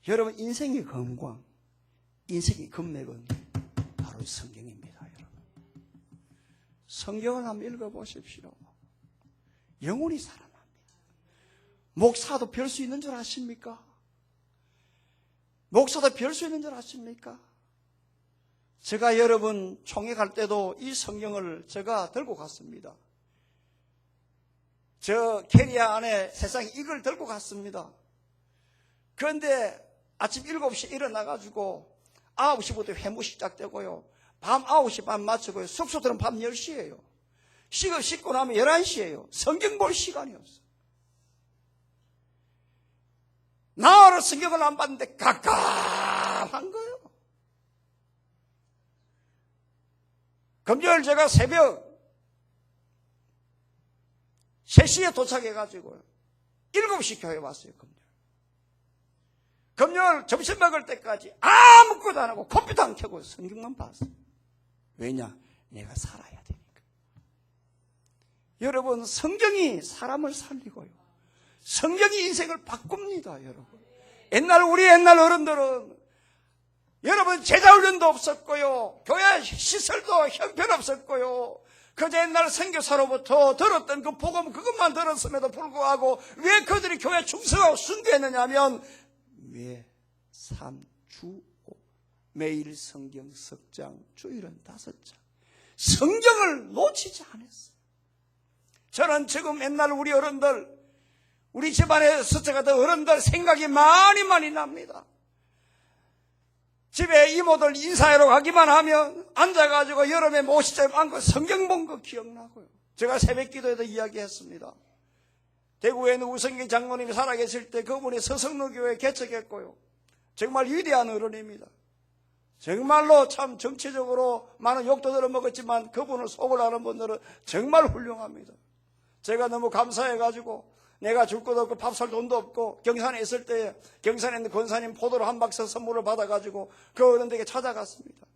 여러분 인생의 검광, 인생의 금맥은 바로 성경입니다. 여러분. 성경을 한번 읽어보십시오. 영혼이 살아납니다. 목사도 별 수 있는 줄 아십니까? 목사도 별 수 있는 줄 아십니까? 제가 여러분 총회 갈 때도 이 성경을 제가 들고 갔습니다. 저 캐리어 안에 세상에 이걸 들고 갔습니다. 그런데 아침 7시에 일어나가지고 9시부터 회무 시작되고요. 밤 9시 반 마치고요. 숙소들은 밤 10시예요. 씻고 나면 11시예요. 성경 볼 시간이 없어요. 나로 성경을 안 봤는데 깝깝한 거예요. 금요일 제가 새벽 3시에 도착해가지고 7시 교회 왔어요. 금요일 점심 먹을 때까지 아무것도 안 하고 컴퓨터 안 켜고 성경만 봤어요. 왜냐? 내가 살아야 되니까. 여러분, 성경이 사람을 살리고요. 성경이 인생을 바꿉니다, 여러분. 우리 옛날 어른들은 여러분 제자훈련도 없었고요. 교회 시설도 형편없었고요. 그저 옛날 선교사로부터 들었던 그 복음 그것만 들었음에도 불구하고 왜 그들이 교회 충성하고 순교했느냐 하면 왜 3주 매일 성경 석장 주일은 5장 성경을 놓치지 않았어요. 저는 지금 옛날 우리 어른들 우리 집안에 스쳐가던 어른들 생각이 많이 납니다. 집에 이모들 인사하러 가기만 하면 앉아가지고 여름에 모시자에 앉고 성경 본 거 기억나고요. 제가 새벽 기도에도 이야기했습니다. 대구에 있는 우성기 장로님이 살아계실 때 그분이 서성로교회 개척했고요. 정말 위대한 어른입니다. 정말로 참 정치적으로 많은 욕도 들어먹었지만 그분을 속을 아는 분들은 정말 훌륭합니다. 제가 너무 감사해가지고 내가 줄 것도 없고 밥 살 돈도 없고 경산에 있을 때 경산에 있는 권사님 포도로 한 박스 선물을 받아가지고 그 어른에게 찾아갔습니다.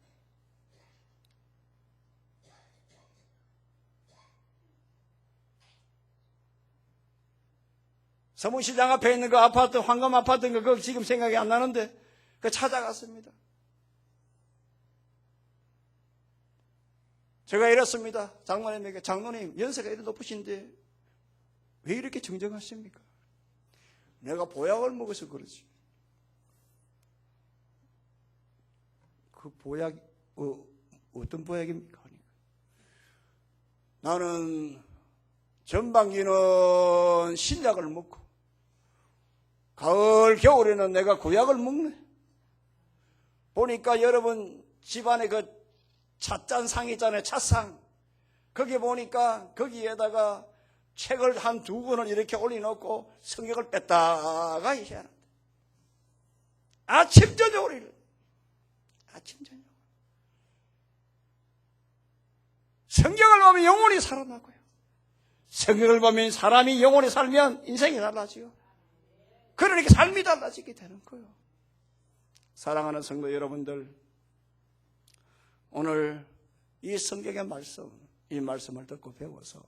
서문시장 앞에 있는 그 아파트 황금 아파트인가 그거 지금 생각이 안 나는데 그 찾아갔습니다. 제가 이랬습니다. 장로님에게 장로님 연세가 이렇게 높으신데 왜 이렇게 정정하십니까? 내가 보약을 먹어서 그러지. 그 보약 어떤 보약입니까? 나는 전반기는 신약을 먹고 가을 겨울에는 내가 구약을 먹네. 보니까 여러분 집안에 그 찻잔상 있잖아요. 찻상. 거기 보니까 거기에다가 책을 한 2권을 이렇게 올려놓고 성경을 뺐다가 이시하는데 아침 저녁으로 이래. 아침 저녁. 성경을 보면 영혼이 살아나고요. 성경을 보면 사람이 영혼이 살면 인생이 달라지요. 그러니까 삶이 달라지게 되는 거예요. 사랑하는 성도 여러분들, 오늘 이 성경의 말씀, 이 말씀을 듣고 배워서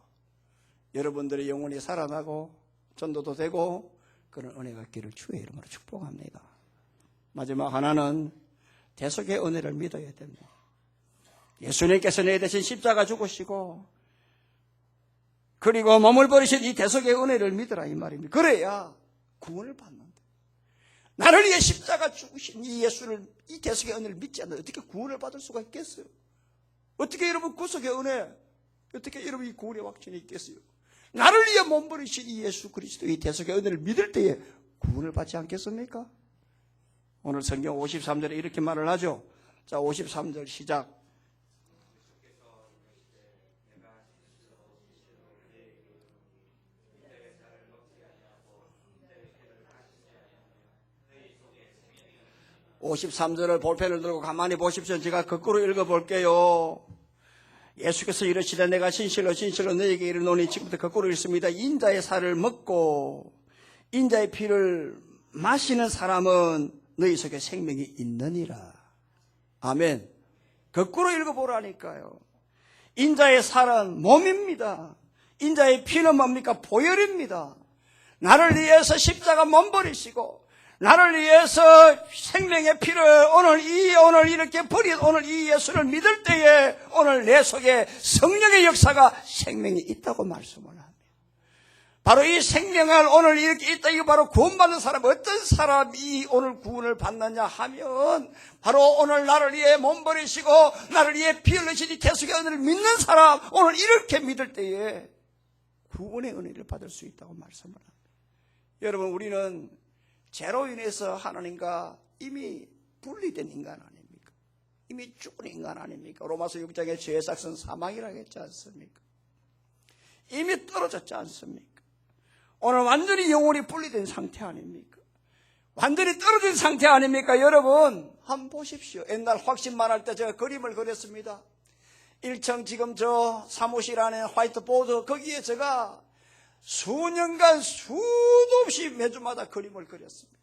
여러분들의 영혼이 살아나고 전도도 되고 그런 은혜가 있기를 주의 이름으로 축복합니다. 마지막 하나는 대속의 은혜를 믿어야 됩니다. 예수님께서 내 대신 십자가 죽으시고 그리고 몸을 버리신 이 대속의 은혜를 믿으라 이 말입니다. 그래야 구원을 받는다. 나를 위해 십자가 죽으신 이 예수를, 이 대속의 은혜를 믿지 않는다. 어떻게 구원을 받을 수가 있겠어요? 어떻게 여러분 구속의 은혜, 어떻게 여러분 이 구원의 확신이 있겠어요? 나를 위해 몸버리신 이 예수 그리스도 이 대속의 은혜를 믿을 때에 구원을 받지 않겠습니까? 오늘 성경 53절에 이렇게 말을 하죠. 자, 53절 시작. (53절을) 볼펜을 들고 가만히 보십시오. 제가 거꾸로 읽어볼게요. 예수께서 이르시되 내가 진실로 너에게 이르노니, 지금부터 거꾸로 읽습니다. 인자의 살을 먹고 인자의 피를 마시는 사람은 너희 속에 생명이 있느니라. 아멘. 거꾸로 읽어보라니까요. 인자의 살은 몸입니다. 인자의 피는 뭡니까? 보혈입니다. 나를 위해서 십자가 몸 버리시고 나를 위해서 생명의 피를 오늘 이렇게 버린 오늘 이 예수를 믿을 때에 오늘 내 속에 성령의 역사가 생명이 있다고 말씀을 합니다. 바로 이 생명을 오늘 이렇게 있다. 이거 바로 구원받는 사람, 어떤 사람이 오늘 구원을 받느냐 하면 바로 오늘 나를 위해 몸 버리시고 나를 위해 피 흘리시니 대속의 은혜를 믿는 사람, 오늘 이렇게 믿을 때에 구원의 은혜를 받을 수 있다고 말씀을 합니다. 여러분, 우리는 죄로 인해서 하나님과 이미 분리된 인간 아닙니까? 이미 죽은 인간 아닙니까? 로마서 6장에 죄의 삭은 사망이라고 했지 않습니까? 이미 떨어졌지 않습니까? 오늘 완전히 영혼이 분리된 상태 아닙니까? 완전히 떨어진 상태 아닙니까? 여러분, 한번 보십시오. 옛날 확신만 할 때 제가 그림을 그렸습니다. 1층 지금 저 사무실 안에 화이트보드, 거기에 제가 수년간 수도 없이 매주마다 그림을 그렸습니다.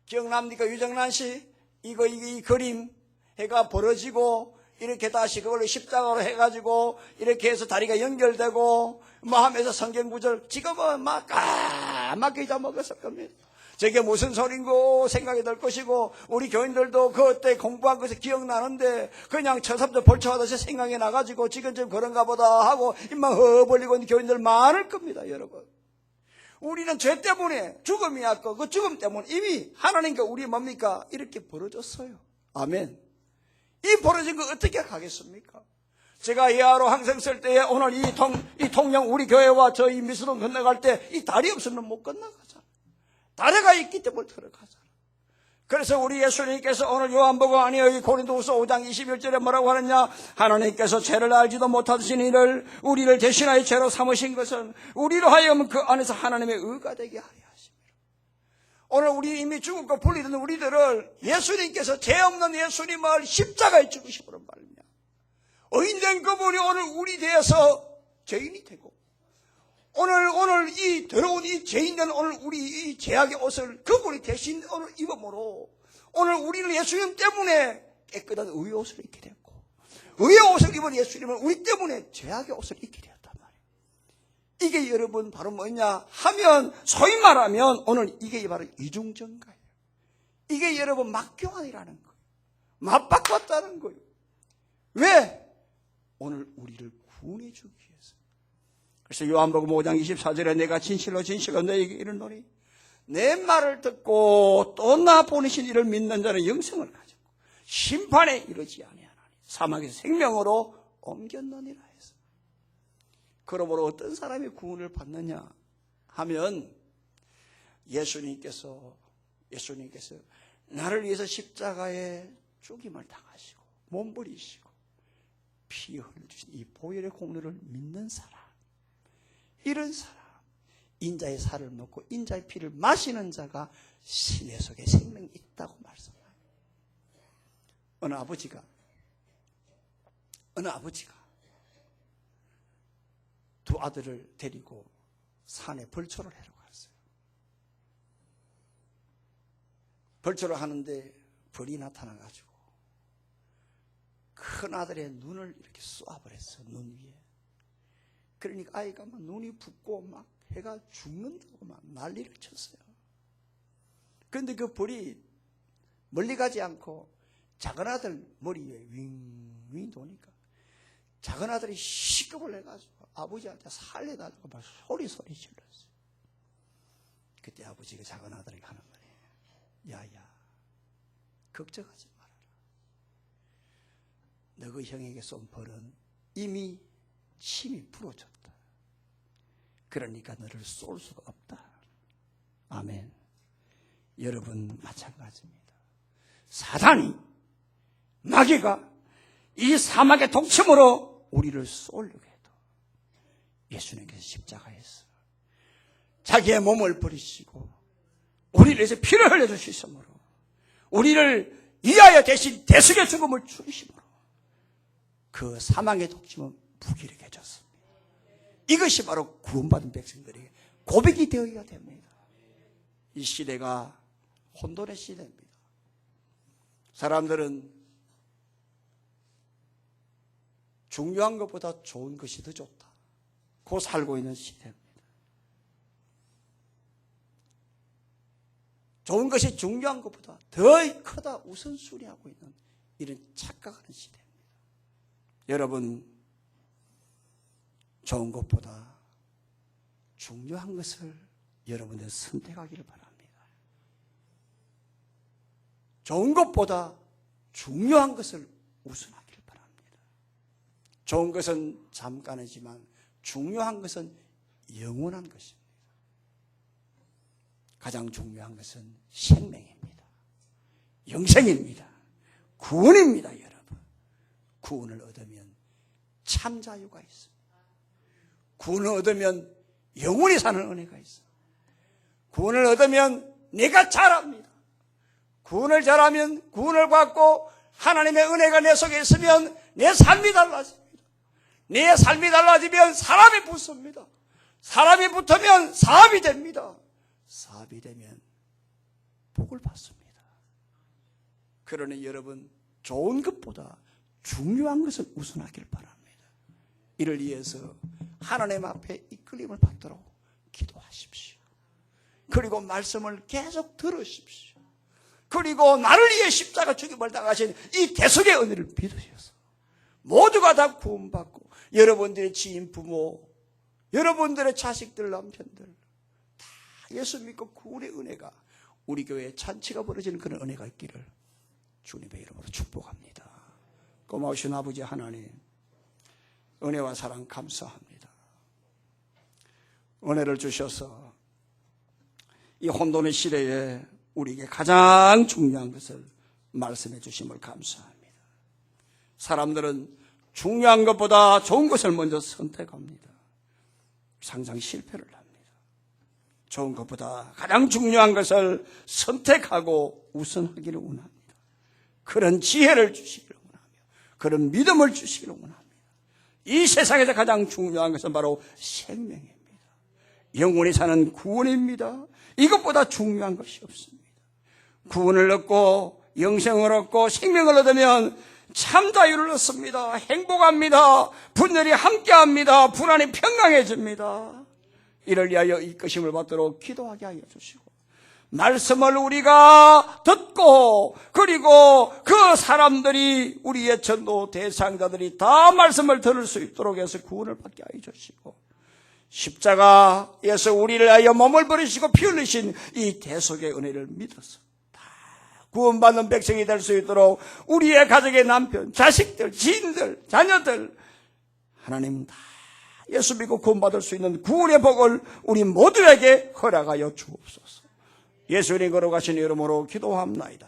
기억납니까? 유정란 씨? 이 그림, 해가 벌어지고, 이렇게 다시 그걸로 십자가로 해가지고, 이렇게 해서 다리가 연결되고, 하면서 성경 구절, 지금은 막 까맣게 잊어먹었을 겁니다. 저게 무슨 소린고 생각이 들 것이고, 우리 교인들도 그때 공부한 것이 기억나는데, 그냥 처삼도 벌쳐하듯이 생각이 나가지고, 지금 좀 그런가 보다 하고, 입만 허 벌리고 있는 교인들 많을 겁니다, 여러분. 우리는 죄 때문에 죽음이 왔고, 그 죽음 때문에 이미 하나님과 우리 뭡니까? 이렇게 벌어졌어요. 아멘. 이 벌어진 거 어떻게 가겠습니까? 제가 예하로 항상 쓸 때에 오늘 이 통영 우리 교회와 저희 미수동 건너갈 때 이 다리 없으면 못 건너가잖아. 다리가 있기 때문에 들어가잖아. 그래서 우리 예수님께서 오늘 요한복음 아니에요. 이 고린도후서 5장 21절에 뭐라고 하느냐? 하나님께서 죄를 알지도 못하신 이를 우리를 대신하여 죄로 삼으신 것은 우리로 하여금 그 안에서 하나님의 의가 되게 하려 하십니다. 오늘 우리 이미 죽었고 분리된 우리들을 예수님께서 죄 없는 예수님을 십자가에 죽으심으로 말미암아 의인된 그분이 오늘 우리 대해서 죄인이 되고 오늘 이 더러운 이 죄인된 오늘 우리 이 죄악의 옷을 그분이 대신 오늘 입음으로 오늘 우리는 예수님 때문에 깨끗한 의의 옷을 입게 됐고 의의 옷을 입은 예수님은 우리 때문에 죄악의 옷을 입게 되었단 말이에요. 이게 여러분 바로 뭐냐 하면 소위 말하면 오늘 이게 바로 이중전가예요. 이게 여러분 막교환이라는 거예요. 맞바꿨다는 거예요. 왜? 오늘 우리를 구원해 주기 위해서. 그래서 요한복음 5장 24절에 내가 진실로 너에게 이르노니 내 말을 듣고 또 나 보내신 이를 믿는 자는 영생을 가지고 심판에 이르지 아니하나니 사막에서 생명으로 옮겼느니라 해서. 그러므로 어떤 사람이 구원을 받느냐 하면 예수님께서 나를 위해서 십자가에 죽임을 당하시고 몸부리시고 피 흘리신 이 보혈의 공로를 믿는 사람, 이런 사람, 인자의 살을 먹고 인자의 피를 마시는 자가 신의 속에 생명이 있다고 말씀합니다. 어느 아버지가 두 아들을 데리고 산에 벌초를 하러 갔어요. 벌초를 하는데 벌이 나타나가지고 큰 아들의 눈을 이렇게 쏘아버렸어요. 눈 위에. 그러니까 아이가 막 눈이 붓고 막 해가 죽는다고 막 난리를 쳤어요. 그런데 그 벌이 멀리 가지 않고 작은 아들 머리에 윙윙 도니까 작은 아들이 시급을 해가지고 아버지한테 살려달라고 막 소리 질렀어요. 그때 아버지가 작은 아들에게 하는 말이에요. 야야, 걱정하지 말아라. 너희 형에게 쏜 벌은 이미 침이 풀어졌다. 그러니까 너를 쏠 수가 없다. 아멘. 여러분 마찬가지입니다. 사단이 마귀가 이 사막의 독침으로 우리를 쏘려고 해도 예수님께서 십자가에서 자기의 몸을 버리시고 우리를 위해서 피를 흘려주시므로 우리를 위하여 대신 대속의 죽음을 주심으로 그 사망의 독침은 무기력해 졌습니다. 이것이 바로 구원받은 백성들에게 고백이 되어야 됩니다. 이 시대가 혼돈의 시대입니다. 사람들은 중요한 것보다 좋은 것이 더 좋다. 고 살고 있는 시대입니다. 좋은 것이 중요한 것보다 더 크다 우선순위하고 있는 이런 착각하는 시대입니다. 여러분, 좋은 것보다 중요한 것을 여러분들 선택하기를 바랍니다. 좋은 것보다 중요한 것을 우선하기를 바랍니다. 좋은 것은 잠깐이지만 중요한 것은 영원한 것입니다. 가장 중요한 것은 생명입니다. 영생입니다. 구원입니다, 여러분. 구원을 얻으면 참 자유가 있습니다. 구원을 얻으면 영원히 사는 은혜가 있습니다. 구원을 얻으면 내가 잘합니다. 구원을 잘하면 구원을 받고 하나님의 은혜가 내 속에 있으면 내 삶이 달라집니다. 내 삶이 달라지면 사람이 붙습니다. 사람이 붙으면 사업이 됩니다. 사업이 되면 복을 받습니다. 그러니 여러분, 좋은 것보다 중요한 것을 우선하길 바랍니다. 이를 위해서 하나님 앞에 이끌림을 받도록 기도하십시오. 그리고 말씀을 계속 들으십시오. 그리고 나를 위해 십자가 죽임을 당하신 이 대속의 은혜를 믿으셔서 모두가 다 구원받고 여러분들의 지인, 부모, 여러분들의 자식들, 남편들 다 예수 믿고 구원의 은혜가 우리 교회에 잔치가 벌어지는 그런 은혜가 있기를 주님의 이름으로 축복합니다. 고마우신 아버지 하나님, 은혜와 사랑 감사합니다. 은혜를 주셔서 이 혼돈의 시대에 우리에게 가장 중요한 것을 말씀해 주심을 감사합니다. 사람들은 중요한 것보다 좋은 것을 먼저 선택합니다. 항상 실패를 합니다. 좋은 것보다 가장 중요한 것을 선택하고 우선하기를 원합니다. 그런 지혜를 주시기를 원하며 그런 믿음을 주시기를 원합니다. 이 세상에서 가장 중요한 것은 바로 생명입니다. 영원히 사는 구원입니다. 이것보다 중요한 것이 없습니다. 구원을 얻고 영생을 얻고 생명을 얻으면 참 자유를 얻습니다. 행복합니다. 분열이 함께합니다. 불안이 평강해집니다. 이를 위하여 이끄심을 받도록 기도하게 하여 주시고 말씀을 우리가 듣고 그리고 그 사람들이 우리의 전도 대상자들이 다 말씀을 들을 수 있도록 해서 구원을 받게 하여 주시고 십자가에서 우리를 위하여 몸을 버리시고 피 흘리신 이 대속의 은혜를 믿어서 다 구원받는 백성이 될 수 있도록 우리의 가족의 남편, 자식들, 지인들, 자녀들 하나님 다 예수 믿고 구원받을 수 있는 구원의 복을 우리 모두에게 허락하여 주옵소서. 예수님 걸어가신 이름으로 기도합나이다.